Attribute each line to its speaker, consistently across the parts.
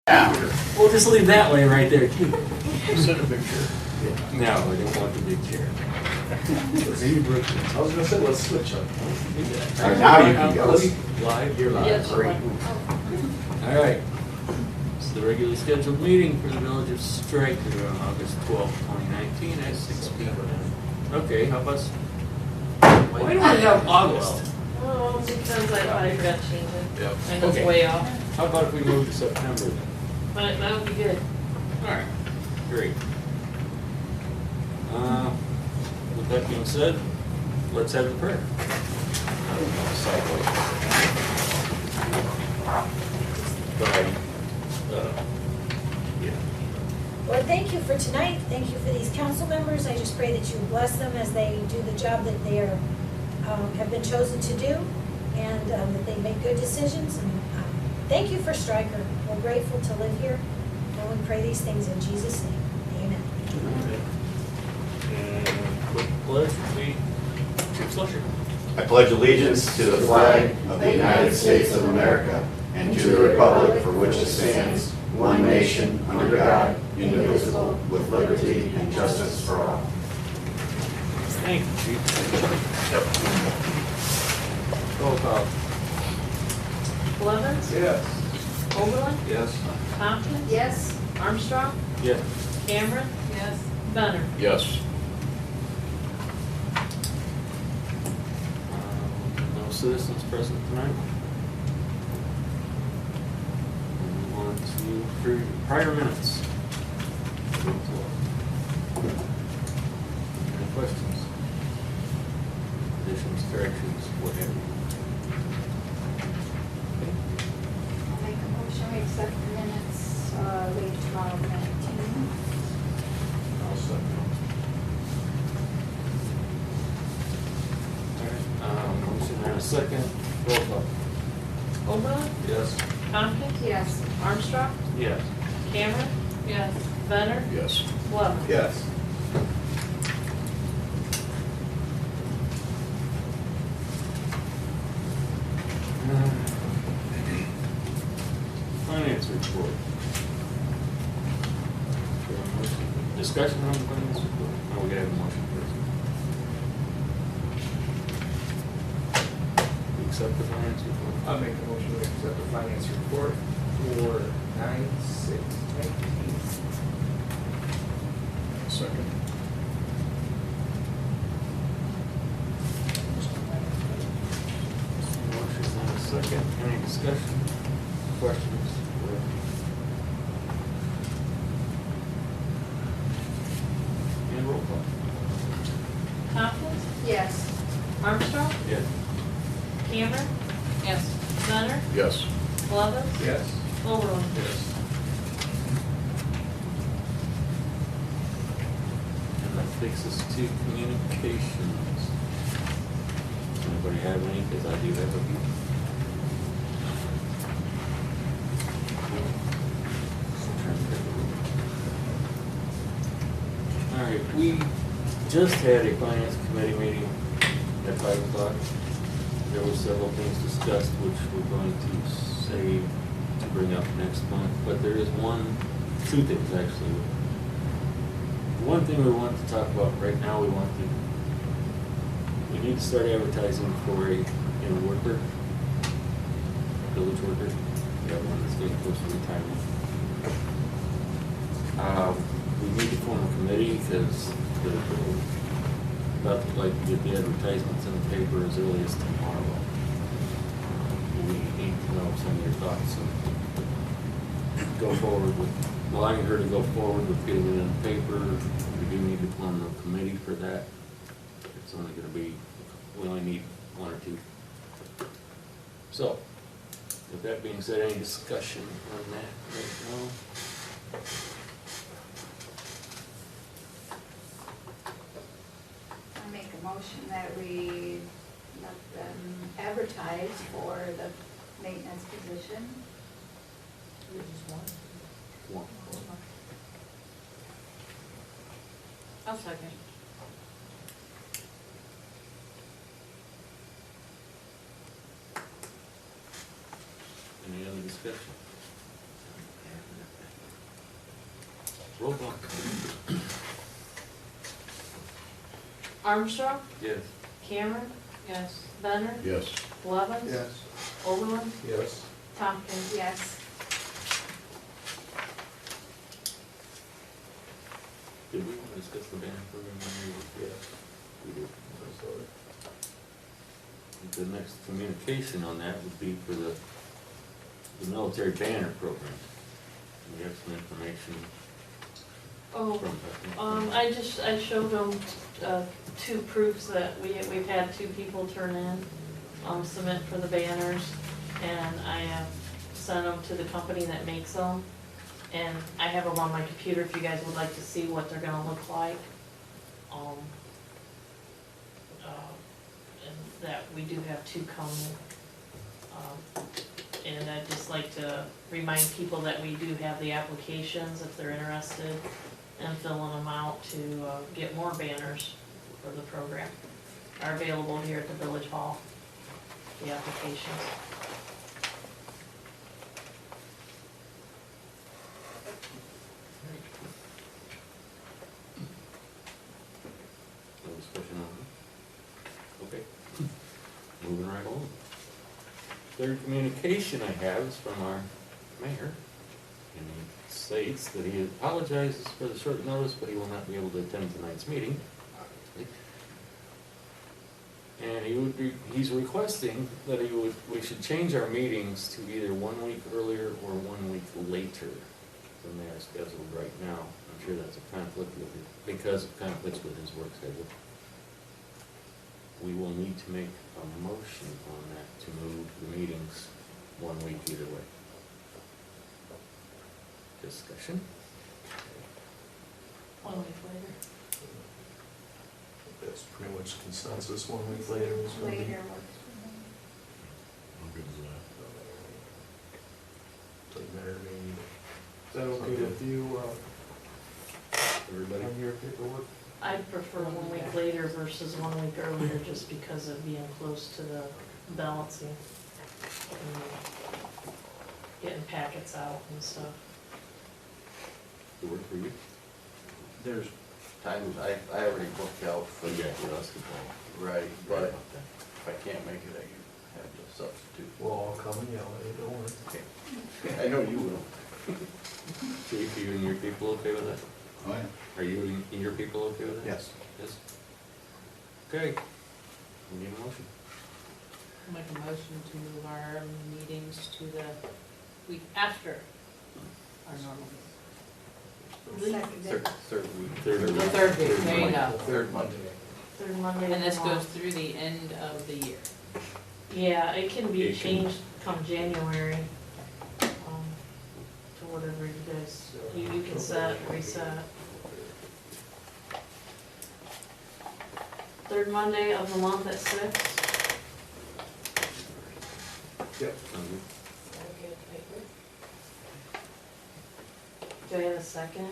Speaker 1: We'll just leave that way right there too.
Speaker 2: Sit a big chair.
Speaker 1: No, I don't want the big chair.
Speaker 2: I was gonna say, let's switch up.
Speaker 3: All right, now you can go.
Speaker 1: Live?
Speaker 2: You're live.
Speaker 4: Yes,
Speaker 2: Great.
Speaker 1: All right. It's the regularly scheduled meeting for the Village of Stryker on August 12th, 2019 at 6 p.m. Okay, how about, why do I have August?
Speaker 4: Oh, because I forgot to change it.
Speaker 2: Yep.
Speaker 4: I know it's
Speaker 1: Okay.
Speaker 4: way off,
Speaker 1: How about if we move to September then?
Speaker 4: but that would be good.
Speaker 1: All right, great. With that being said, let's have the prayer. Yeah.
Speaker 5: Lord, thank you for tonight. Thank you for these council members. I just pray that you bless them as they do the job that they are, have been chosen to do, and that they make good decisions. And thank you for Stryker. We're grateful to live here. And we pray these things in Jesus' name. Amen.
Speaker 1: And quick pledge would be Chief Slusher.
Speaker 3: I pledge allegiance to the flag of the United States of America and to the republic for which it stands, one nation, under God, indivisible, with liberty and justice for all.
Speaker 1: Thank you, Chief. Roll call.
Speaker 4: Blevins?
Speaker 2: Yes.
Speaker 4: Oberlin?
Speaker 2: Yes.
Speaker 4: Tompkins? Yes. Armstrong?
Speaker 1: Yes.
Speaker 4: Cameron? Yes. Benner?
Speaker 2: Yes.
Speaker 1: No citizens present tonight. We want to approve prior minutes. Any questions? Additions, corrections, whatever.
Speaker 6: I'll make a motion, we accept the minutes, late 12/19.
Speaker 2: I'll second.
Speaker 1: Motion and a second. Roll call.
Speaker 4: Oberlin?
Speaker 2: Yes.
Speaker 4: Tompkins?
Speaker 6: Yes.
Speaker 4: Armstrong?
Speaker 1: Yes.
Speaker 4: Cameron? Yes. Benner?
Speaker 2: Yes.
Speaker 4: Blevins?
Speaker 2: Yes.
Speaker 1: Finance report. Discussion on the finance report. Oh, we gotta have a motion first. We accept the finance report.
Speaker 7: I'll make a motion to accept the finance report for 9/6/19.
Speaker 2: Second.
Speaker 1: Motion and a second. Any discussion? Questions? And roll call.
Speaker 4: Tompkins?
Speaker 6: Yes.
Speaker 4: Armstrong?
Speaker 1: Yes.
Speaker 4: Cameron? Yes. Benner?
Speaker 2: Yes.
Speaker 4: Blevins?
Speaker 7: Yes.
Speaker 4: Oberlin?
Speaker 2: Yes.
Speaker 1: And that takes us to communications. Does anybody have any? Because I do have a few. All right, we just had a finance committee meeting at 5 o'clock. There were several things discussed which we're going to save to bring up next month, but there is two things actually. One thing we want to talk about right now, we need to start advertising for a worker, village worker, the other one that's getting close to retirement. We need to form a committee because about to like get the advertisements in the paper as early as tomorrow. We need to know some of your thoughts and go forward with, allowing her to go forward with getting it in the paper. We do need to form a committee for that. It's only gonna be, we only need one or two. So, with that being said, any discussion on that right now?
Speaker 6: I make a motion that we let them advertise for the maintenance position.
Speaker 1: One.
Speaker 4: I'll second.
Speaker 1: Any other discussion? Roll call.
Speaker 4: Armstrong,
Speaker 1: Yes.
Speaker 4: Cameron. Yes. Benner.
Speaker 3: Yes.
Speaker 4: Blevins.
Speaker 7: Yes.
Speaker 4: Overland,
Speaker 7: Yes.
Speaker 4: Tompkins.
Speaker 6: Yes.
Speaker 1: Did we want to discuss the banner program?
Speaker 7: Yes.
Speaker 1: We did. The next communication on that would be for the military banner program. We have some information
Speaker 4: Oh,
Speaker 1: from.
Speaker 4: I showed them, two proofs that we've had two people turn in, submit for the banners, and I have sent them to the company that makes them. And I have them on my computer if you guys would like to see what they're gonna look like. And that we do have two coming. And I'd just like to remind people that we do have the applications if they're interested in filling them out to get more banners for the program. Are available here at the Village Hall, the applications.
Speaker 1: No discussion on it? Okay. Moving right along. Third communication I have is from our mayor. And he states that he apologizes for the short notice, but he will not be able to attend tonight's meeting. And he's requesting that we should change our meetings to either 1 week earlier or 1 week later than they are scheduled right now. I'm sure that's a conflict because of conflicts with his work schedule. We will need to make a motion on that to move the meetings 1 week either way. Discussion?
Speaker 4: 1 week later.
Speaker 2: That's pretty much consensus, 1 week later. is gonna be-
Speaker 6: Later works for me.
Speaker 3: I'm good with that.
Speaker 2: Doesn't matter to me either.
Speaker 7: Is that okay with you,
Speaker 1: Everybody?
Speaker 7: on your paperwork?
Speaker 4: I'd prefer 1 week later versus 1 week earlier, just because of being close to the balancing. And getting packets out and stuff.
Speaker 1: Does it work for you?
Speaker 8: There's times, I already booked out for
Speaker 1: Yeah,
Speaker 8: the,
Speaker 1: for basketball.
Speaker 8: right, but if I can't make it, I have to substitute.
Speaker 2: We'll all come and yell at you, don't worry.
Speaker 8: Okay. I know you will.
Speaker 1: Chief, you and your people okay with that?
Speaker 3: Oh, yeah.
Speaker 1: Are you and your people okay with that?
Speaker 3: Yes.
Speaker 1: Yes? Okay. We need a motion.
Speaker 9: Make a motion to move our meetings to the week after our normal meeting.
Speaker 6: Seconded.
Speaker 8: Third week.
Speaker 1: Third
Speaker 9: The
Speaker 1: week.
Speaker 9: third week, there you go.
Speaker 8: Third Monday.
Speaker 4: Third Monday of
Speaker 9: And this
Speaker 4: the
Speaker 9: goes
Speaker 4: month.
Speaker 9: through the end of the year.
Speaker 4: Yeah, it can be
Speaker 1: It can-
Speaker 4: changed come January, to whatever you guys, you can set, reset. Third Monday of the month at 6.
Speaker 7: Yep.
Speaker 1: Sounds good.
Speaker 4: Do I have a second?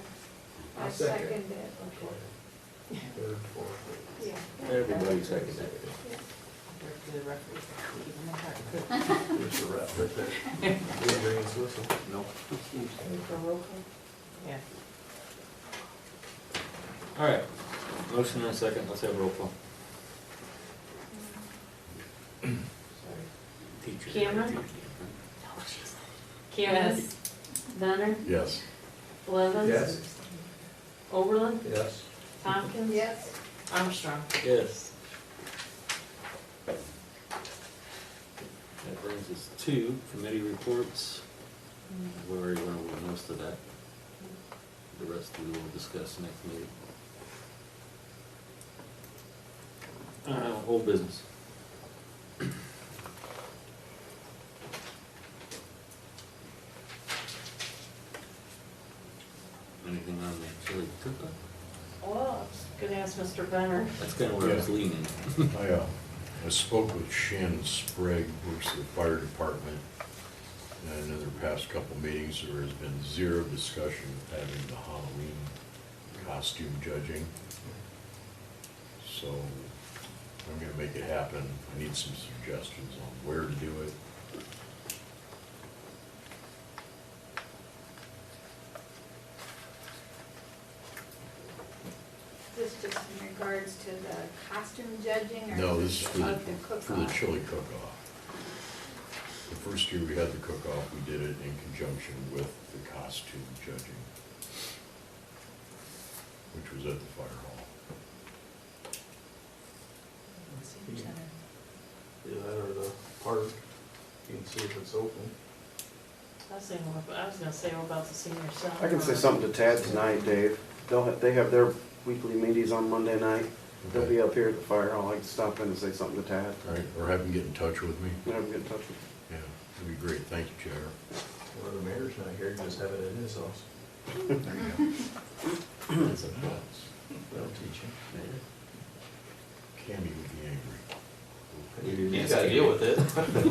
Speaker 6: I
Speaker 7: I'll second.
Speaker 6: seconded it.
Speaker 4: Okay.
Speaker 7: Third, fourth.
Speaker 6: Yeah.
Speaker 1: Everybody seconded it.
Speaker 9: The referee, keep them apart.
Speaker 2: There's the rep right there. Didn't bring his whistle.
Speaker 8: Nope.
Speaker 4: Ready for roll call?
Speaker 9: Yeah.
Speaker 1: All right. Motion and a second. Let's have a roll call. Teacher.
Speaker 4: Cameron? Cameron?
Speaker 9: Yes.
Speaker 4: Benner?
Speaker 3: Yes.
Speaker 4: Blevins?
Speaker 7: Yes.
Speaker 4: Overland?
Speaker 7: Yes.
Speaker 4: Tompkins?
Speaker 6: Yes.
Speaker 4: Armstrong?
Speaker 1: Yes. That brings us to committee reports. We already went over most of that. The rest we will discuss next meeting. Old business. Anything on the chili cook-off?
Speaker 4: Oh, gonna ask Mr. Benner.
Speaker 1: That's kind of where I was leaning.
Speaker 10: I spoke with Shannon Sprague, works at the fire department, and in their past couple meetings, there has been zero discussion of having the Halloween costume judging. So I'm gonna make it happen. I need some suggestions on where to do it.
Speaker 6: regards to the costume judging or?
Speaker 10: No, this is for
Speaker 6: of
Speaker 10: the
Speaker 6: cook-off?
Speaker 10: chili cook-off. The first year we had the cook-off, we did it in conjunction with the costume judging, which was at the fire hall.
Speaker 9: Senior center.
Speaker 2: Yeah, that or the park, you can see if it's open.
Speaker 4: I was gonna say, what about the senior center?
Speaker 11: I can say something to Tad tonight, Dave. They have their weekly meetings on Monday night. They'll be up here at the fire hall. I can stop in and say something to Tad.
Speaker 10: Right, or have him get in touch with me.
Speaker 11: Have him get in touch with
Speaker 10: Yeah, that'd be great. Thank you, Chair.
Speaker 2: Or the mayor's not here, just have it in his house.
Speaker 1: That's a plus.
Speaker 2: That'll teach him.
Speaker 10: Cammy would be angry.
Speaker 2: You gotta deal with it.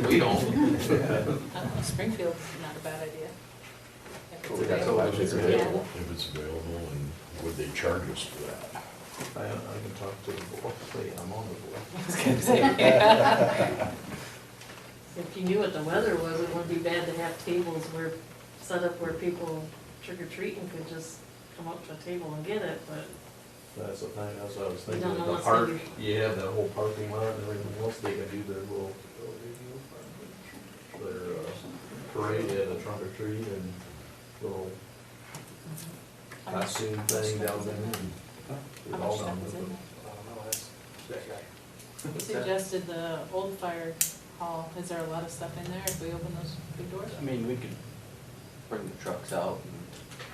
Speaker 2: We don't.
Speaker 9: I don't know, Springfield's not a bad idea. If
Speaker 11: Well,
Speaker 9: it's
Speaker 11: we got
Speaker 9: available.
Speaker 11: to
Speaker 2: It's
Speaker 11: Yeah.
Speaker 2: available.
Speaker 10: If it's available, and would they charge us for that?
Speaker 2: I can talk to the board, wait, I'm on the board.
Speaker 9: I was gonna say.
Speaker 4: If you knew what the weather was, it wouldn't be bad to have tables where, set up where people trick or treating could just come up to a table and get it, but
Speaker 2: That's the thing, that's what I was
Speaker 4: You
Speaker 2: thinking,
Speaker 4: don't know
Speaker 2: the
Speaker 4: what's
Speaker 2: park,
Speaker 4: gonna
Speaker 2: you have that whole parking lot and everything else, they can do their little, their parade, they have the trunk or treat and little
Speaker 9: How much-
Speaker 2: costume thing down there. and
Speaker 9: How
Speaker 2: all
Speaker 9: much
Speaker 2: done
Speaker 9: stuff is
Speaker 2: with
Speaker 9: in
Speaker 2: it.
Speaker 9: there? You suggested the old fire hall, is there a lot of stuff in there if we open those big doors?
Speaker 8: I mean, we could bring the trucks out and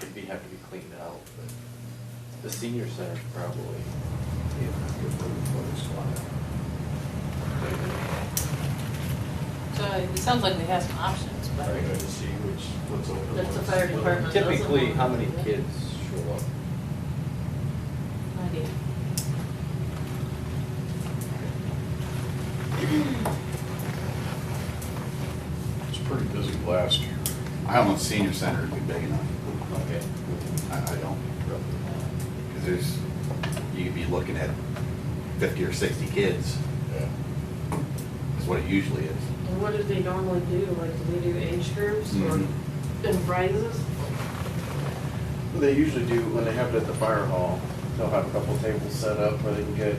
Speaker 8: it'd be, have to be cleaned out, but the senior center's probably,
Speaker 9: So it sounds like we have some options,
Speaker 2: I
Speaker 9: but
Speaker 2: gotta see what's open.
Speaker 4: That's the
Speaker 2: what's-
Speaker 4: fire department.
Speaker 8: typically, how many kids show up?
Speaker 9: no idea.
Speaker 10: It's pretty busy last year.
Speaker 3: I don't know if senior center would be big enough.
Speaker 8: Okay.
Speaker 3: I don't. Because there's, you could be looking at 50 or 60 kids,
Speaker 10: Yeah.
Speaker 3: is what it usually is.
Speaker 4: And what do they normally do? Like, do they do age groups or
Speaker 3: Mhm.
Speaker 4: and prizes?
Speaker 11: it. They usually do, when they have it at the fire hall, they'll have a couple tables set up where they can get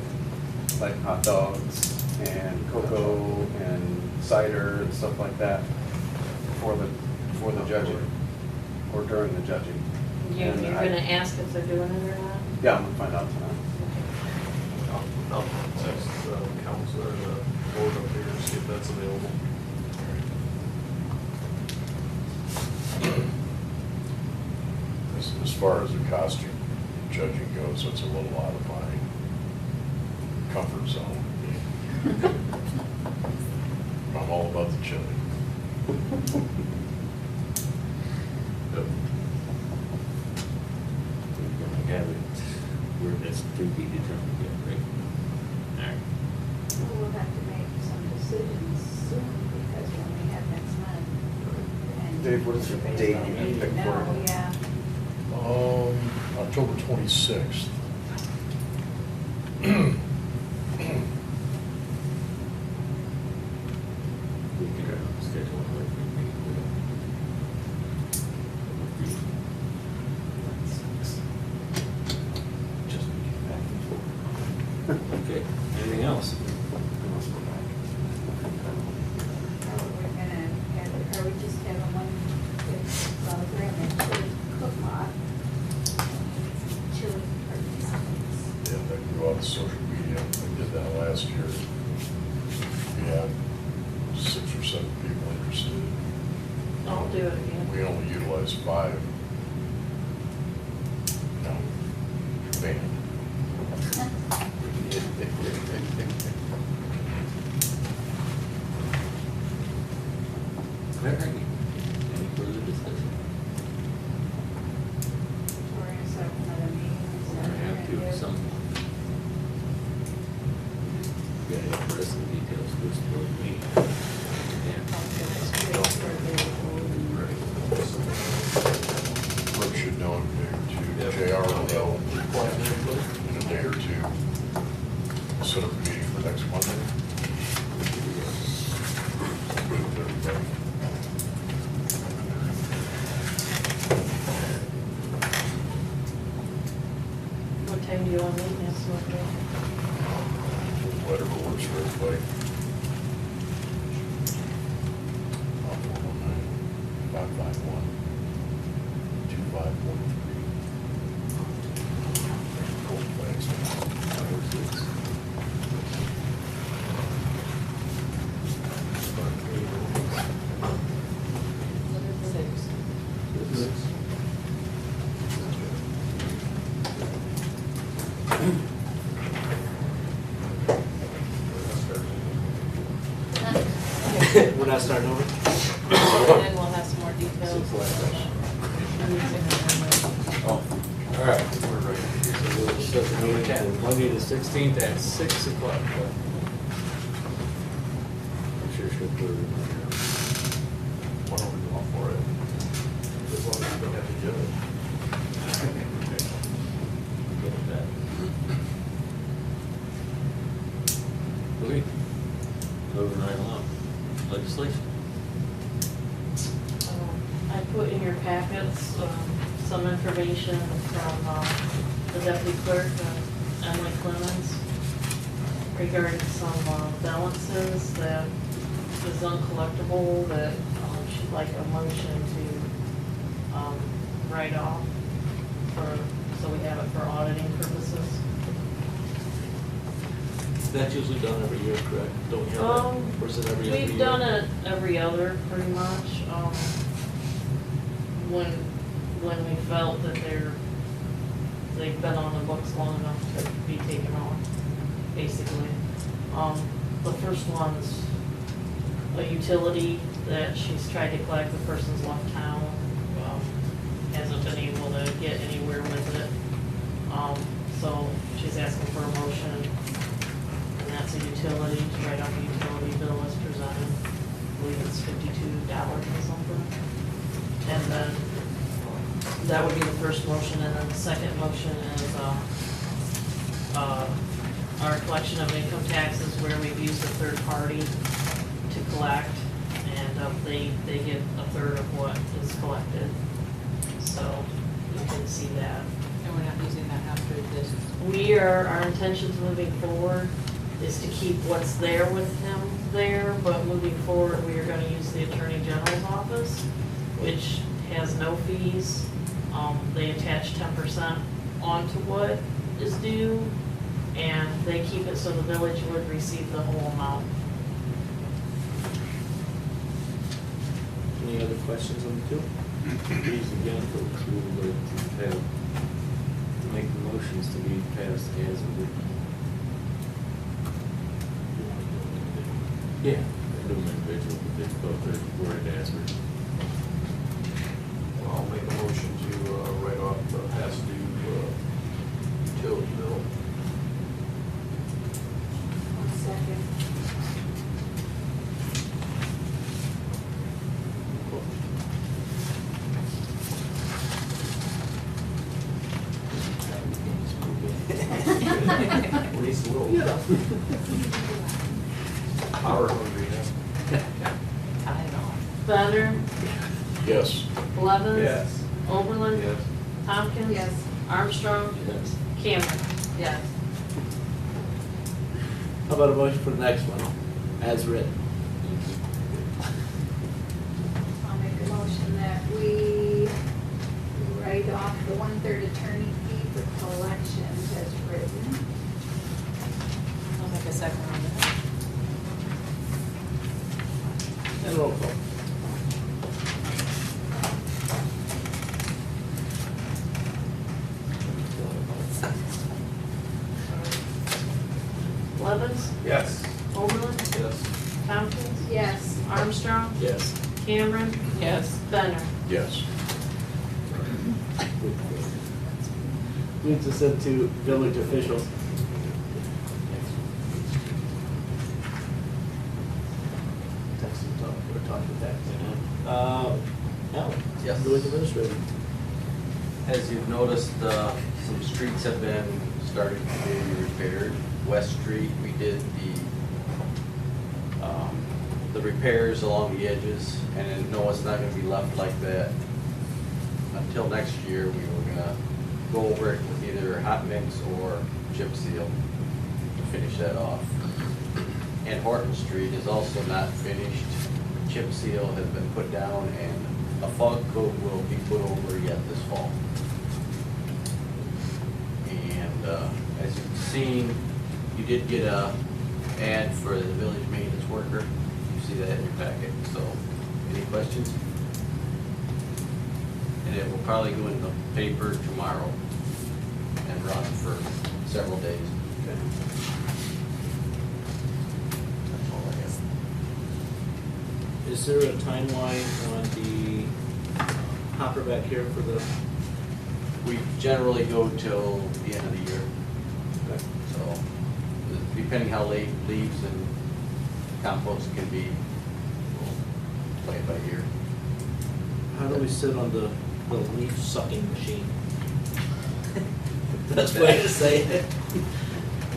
Speaker 11: like hot dogs and cocoa and cider and stuff like that for the judging or during the judging.
Speaker 4: You're
Speaker 11: And
Speaker 4: gonna ask if they're doing it or not?
Speaker 11: Yeah, I'm gonna find out tonight.
Speaker 2: I'll text the counselor, the board up here, see if that's available.
Speaker 10: As far as the costume judging goes, it's a little out of my comfort zone. I'm all about the chili.
Speaker 2: Yep.
Speaker 1: We're gonna have it where that's to be determined yet, right? Alright.
Speaker 6: We'll have to make some decisions soon, because when we have next month. and
Speaker 11: Dave, what's the
Speaker 6: everybody's
Speaker 11: date
Speaker 6: gonna
Speaker 11: you
Speaker 6: need to
Speaker 11: picked for
Speaker 6: know,
Speaker 11: it?
Speaker 6: Yeah.
Speaker 10: October 26th.
Speaker 1: We can schedule it like we meet
Speaker 3: Just to get back and forth.
Speaker 1: Okay, anything else?
Speaker 6: We're gonna have, or we just have one, well, we're in the chili cook-off. Chili parties.
Speaker 10: Yeah, that can go out to social media. I did that last year. We had 6 or 7 people interested.
Speaker 4: I'll do it again.
Speaker 10: We only utilized 5. No, band.
Speaker 1: Alright, any further discussion?
Speaker 6: We're gonna set up another meeting.
Speaker 1: We're gonna have to at some point. We gotta have the rest of the details for this board meeting.
Speaker 10: Clerk should know in a day or two. JR will know in a day or two. Set up a meeting for next Monday. With everybody.
Speaker 4: What time do you want maintenance with it?
Speaker 10: Whatever works for everybody.
Speaker 8: 551.
Speaker 1: We're not starting over?
Speaker 9: And then we'll have some more details.
Speaker 1: All right, we're ready. So we'll set the meeting for Monday the 16th at 6 o'clock. I'm sure she'll put it in there.
Speaker 2: Why don't we go off for it? As long as you don't have to judge.
Speaker 1: Good with that. Okay. Moving right along. Legislation.
Speaker 4: I put in your packets, some information from, the deputy clerk, Emily Clemens, regarding some, balances that is uncollectible that, she'd like a motion to, write off for, so we have it for auditing purposes.
Speaker 1: That's usually done every year, correct? Don't we have that? Or is it every other year?
Speaker 4: We've done it every other, pretty much, when we felt that they've been on the books long enough to be taken off, basically. The first one's a utility that she's tried to collect, the person's left town, hasn't been able to get anywhere with it. So she's asking for a motion, and that's a utility, to write off a utility bill as presented. I believe it's $52 or something. And then that would be the first motion, and then the second motion is, our collection of income taxes where we've used a third party to collect, and they get a third of what is collected. So you can see that.
Speaker 9: And we're not using that after this.
Speaker 4: Our intentions moving forward is to keep what's there with him there, but moving forward, we are gonna use the Attorney General's office, which has no fees. They attach 10% onto what is due, and they keep it so the village would receive the whole amount.
Speaker 1: Any other questions on the two? These again, folks, we would like to have, to make the motions to be passed as written. Yeah. Do them individual, but they both are worded as written.
Speaker 2: Well, I'll make a motion to write off the past due utility bill.
Speaker 6: Second.
Speaker 2: At least a little.
Speaker 1: Yeah.
Speaker 2: Power hungry, yeah.
Speaker 9: I know.
Speaker 4: Banner,
Speaker 10: Yes.
Speaker 4: Blevins.
Speaker 2: Yes.
Speaker 4: Oberlin.
Speaker 2: Yes.
Speaker 4: Tompkins.
Speaker 6: Yes.
Speaker 4: Armstrong.
Speaker 1: Yes.
Speaker 4: Cameron.
Speaker 9: Yes.
Speaker 1: How about a motion for the next one, as written?
Speaker 6: I'll make a motion that we write off the 1/3 attorney fee for collections as written.
Speaker 9: I'll make a second on that.
Speaker 1: And roll call.
Speaker 4: Blevins.
Speaker 2: Yes.
Speaker 4: Oberlin.
Speaker 2: Yes.
Speaker 4: Tompkins.
Speaker 6: Yes.
Speaker 4: Armstrong.
Speaker 1: Yes.
Speaker 4: Cameron.
Speaker 9: Yes.
Speaker 4: Benner.
Speaker 10: Yes.
Speaker 1: Needs to send to village officials. Text and talk, or talk to text. Alan?
Speaker 8: Yes.
Speaker 1: Village administrator.
Speaker 8: As you've noticed, some streets have been starting to be repaired. West Street, we did the repairs along the edges, and then, no, it's not gonna be left like that until next year. We were gonna go over it with the either hot mix or chip seal to finish that off. And Horton Street is also not finished. Chip seal has been put down and a fog coat will be put over yet this fall. And as you've seen, you did get a ad for the village maintenance worker. You see that in your packet. So, any questions? And it will probably go in the paper tomorrow and run for several days. That's all I have.
Speaker 12: Is there a timeline on the hopper back here for the,
Speaker 8: We generally go till the end of the year. So, depending how late leaves and compost can be, we'll play it by ear.
Speaker 12: how do we sit on the leaf sucking machine? That's the way to say it.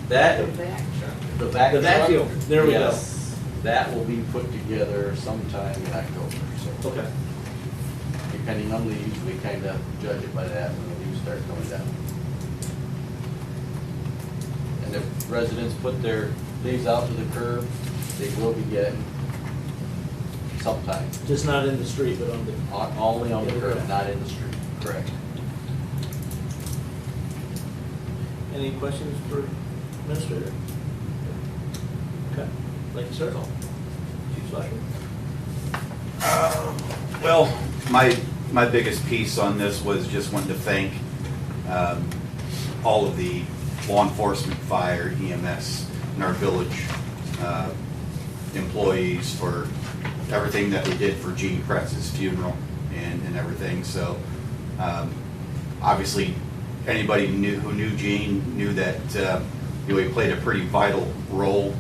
Speaker 8: That,
Speaker 6: The back truck.
Speaker 8: the back
Speaker 12: The
Speaker 8: truck,
Speaker 12: vacuum, there we go.
Speaker 8: yes, that will be put together sometime in October, so.
Speaker 12: Okay.
Speaker 8: Depending on leaves, we kind of judge it by that when the leaves start going down. And if residents put their leaves out to the curb, they will be getting sometime.
Speaker 12: Just not in the street, but on the,
Speaker 8: Only on the
Speaker 12: Yeah,
Speaker 8: curb,
Speaker 12: okay.
Speaker 8: not in the street. Correct.
Speaker 12: any questions for administrator? Okay, like to start off. Chief Slasher?
Speaker 3: Well, my biggest piece on this was just wanting to thank all of the law enforcement, fire, EMS in our village employees for everything that they did for Gene Kretz's funeral and everything. So obviously, anybody who knew Gene knew that he played a pretty vital role,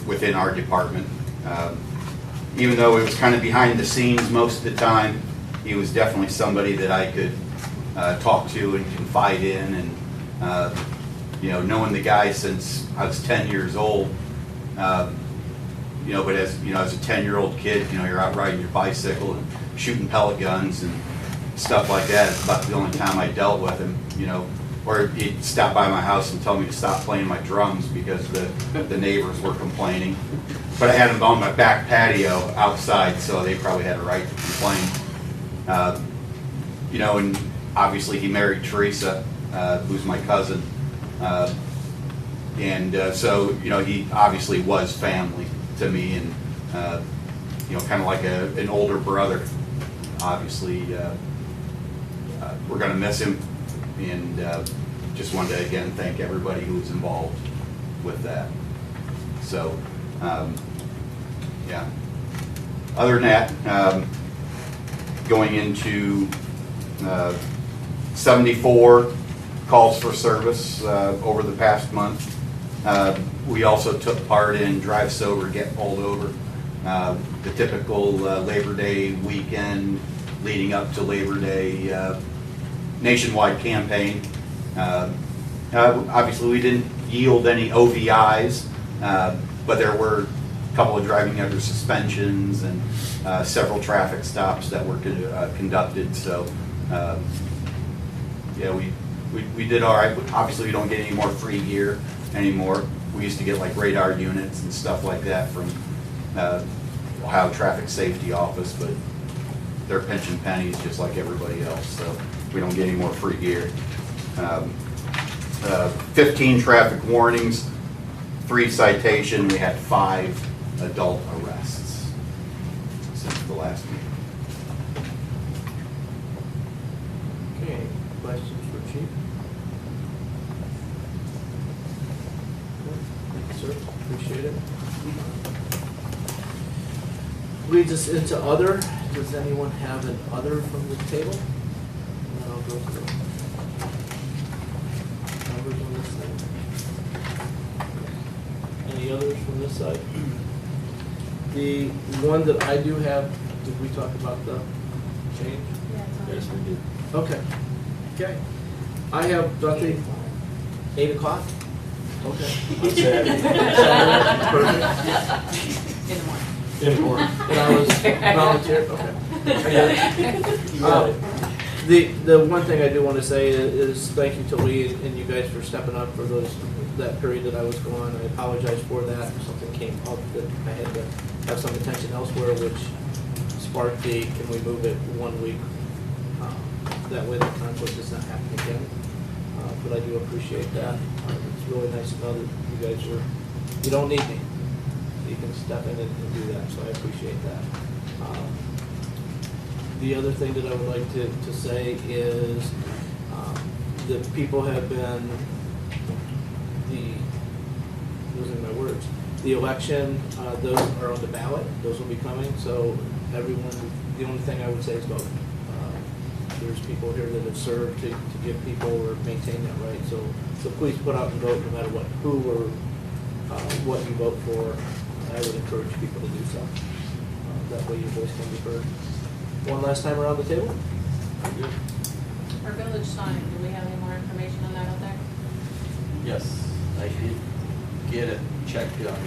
Speaker 3: within our department. Even though it was kind of behind the scenes most of the time, he was definitely somebody that I could talk to and confide in. And knowing the guy since I was 10 years old, but as a 10-year-old kid, you're out riding your bicycle and shooting pellet guns and stuff like that. It's about the only time I dealt with him, or he'd stop by my house and tell me to stop playing my drums because the neighbors were complaining. But I had him on my back patio outside, so they probably had a right to complain. And obviously he married Teresa, who's my cousin. So he obviously was family to me, and kind of like an older brother. Obviously, we're going to miss him, and just wanted to again thank everybody who was involved with that. So, yeah. Other than that, going into 74 calls for service over the past month. We also took part in Drive Sober, Get Pulled Over, the typical Labor Day weekend leading up to Labor Day nationwide campaign. Obviously, we didn't yield any OVIs, but there were a couple of driving under suspensions and several traffic stops that were conducted. So, yeah, we did all right. Obviously, we don't get any more free gear anymore. We used to get like radar units and stuff like that from Ohio Traffic Safety Office, but they're pinching pennies just like everybody else. So we don't get any more free gear. 15 traffic warnings, 3 citation. We had 5 adult arrests since the last meeting.
Speaker 12: Okay, questions for Chief? Thank you, sir, appreciate it. Leads us into other. Does anyone have an other from the table? And then I'll go through numbers on this thing. Any others from this side? The one that I do have, did we talk about the change?
Speaker 1: Yes, we did.
Speaker 12: Okay. Okay. I have nothing. 8 o'clock? Okay.
Speaker 1: Saturday.
Speaker 12: Perfect.
Speaker 9: In the morning.
Speaker 1: In the morning.
Speaker 12: And I was volunteer, okay. I got it. The one thing I do want to say is thank you to Lee and you guys for stepping up for that period that I was gone. I apologize for that. Something came up that I had to have some attention elsewhere, which sparked the, can we move it 1 week? That way the conflict does not happen again. But I do appreciate that. It's really nice to know that you guys you don't need me. You can step in and do that, so I appreciate that. The other thing that I would like to say is that people have been, losing my words, the election, those are on the ballot, those will be coming, so everyone, the only thing I would say is vote. There's people here that have served to give people or maintain that right, so please put out and vote no matter who or what you vote for. I would encourage people to do so. That way your voice can be heard. One last time around the table?
Speaker 9: Our village sign, do we have any more information on that out there?
Speaker 8: Yes, I did get it checked on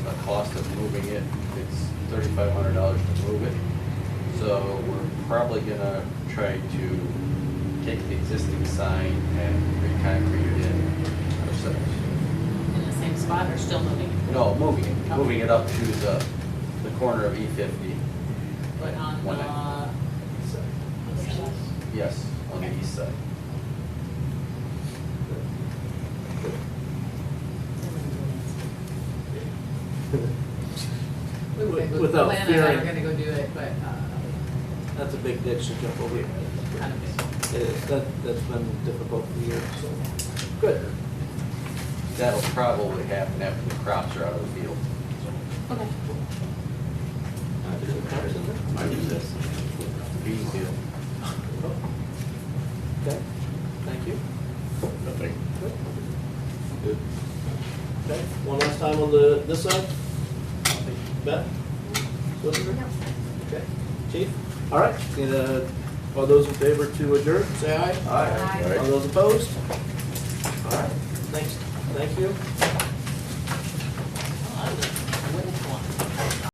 Speaker 8: the cost of moving it. It's $3,500 to move it. So we're probably gonna try to take the existing sign and re-concrete it in ourselves.
Speaker 9: In the same spot or still moving?
Speaker 8: No, moving it up to the corner of E50.
Speaker 9: But on
Speaker 8: One
Speaker 9: the
Speaker 8: night. Yes, on the east side.
Speaker 12: Without
Speaker 9: Lana and I
Speaker 12: fearing-
Speaker 9: are gonna go do it, but,
Speaker 12: That's a big ditch to jump over.
Speaker 9: kind of big.
Speaker 12: It is, that's been difficult for years, so, good.
Speaker 8: That'll probably happen after the crops are out of the field.
Speaker 9: Okay.
Speaker 8: Might be this. Bean field.
Speaker 12: Okay, thank you.
Speaker 10: Nothing.
Speaker 12: Good. Okay, one last time on this side? Beth? Solicitor? Okay, Chief? All right, all those in favor to adjourn, say aye.
Speaker 8: Aye.
Speaker 12: All those opposed? All right, thanks, thank you.